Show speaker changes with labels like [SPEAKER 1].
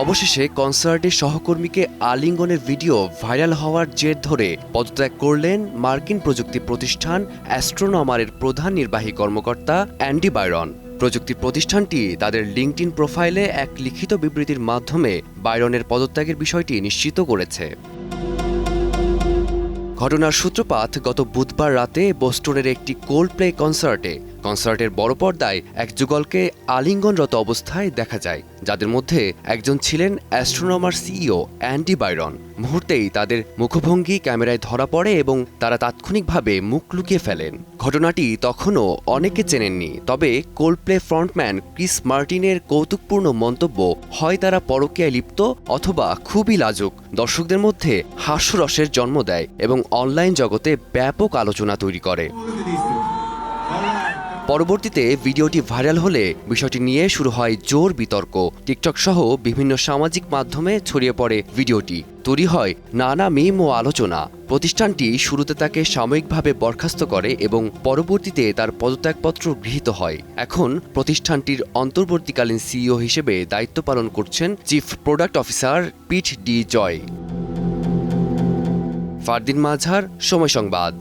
[SPEAKER 1] অবশেষে কনসার্টে সহকর্মীকে আলিঙ্গনের video viral হওয়ার জের ধরে পদত্যাগ করলেন মার্কিন প্রযুক্তি প্রতিষ্ঠান অ্যাস্ট্রোনমারের প্রধান নির্বাহী কর্মকর্তা অ্যান্ডি বাইরন। প্রযুক্তি প্রতিষ্ঠানটি তাদের লিঙ্কডইন প্রোফাইলে এক লিখিত বিবৃতির মাধ্যমে বাইরনের পদত্যাগের বিষয়টি নিশ্চিত করেছে। ঘটনার সূত্রপাত গত বুধবার রাতে বোস্টনের একটি কোল্ডপ্লে কনসার্টের বড় পর্দায় এক যুগলকে আলিঙ্গনরত অবস্থায় দেখা যায়, যাদের মধ্যে একজন ছিলেন অ্যাস্ট্রোনমার সিইও অ্যান্ডি বাইরন। মুহূর্তেই তাদের মুখভঙ্গি ক্যামেরায় ধরা পড়ে এবং তারা তাৎক্ষণিকভাবে মুখ লুকিয়ে ফেলেন। ঘটনাটি তখনও অনেকে চেনেননি, তবে কোল্ডপ্লে ফ্রন্টম্যান ক্রিস মার্টিনের কৌতুকপূর্ণ মন্তব্য হয় তারা পরকীয়ায় লিপ্ত অথবা খুবই লাজুক দর্শকদের মধ্যে হাস্যরসের জন্ম দেয় এবং অনলাইন জগতে ব্যাপক আলোচনা তৈরি করে। পরবর্তীতে ভিডিওটি ভাইরাল হলে বিষয়টি নিয়ে শুরু হয় জোর বিতর্ক। টিকটক সহ বিভিন্ন সামাজিক মাধ্যমে ছড়িয়ে পড়ে ভিডিওটি। তৈরি হয় নানা মিম ও আলোচনা। প্রতিষ্ঠানটি শুরুতে তাকে সাময়িকভাবে বরখাস্ত করে এবং পরবর্তীতে তার পদত্যাগপত্র গৃহীত হয়। এখন প্রতিষ্ঠানটির অন্তর্বর্তীকালীন সিইও হিসেবে দায়িত্ব পালন করছেন চিফ প্রোডাক্ট অফিসার পিট ডি জয়। ফারদিন মাঝার, সময় সংবাদ।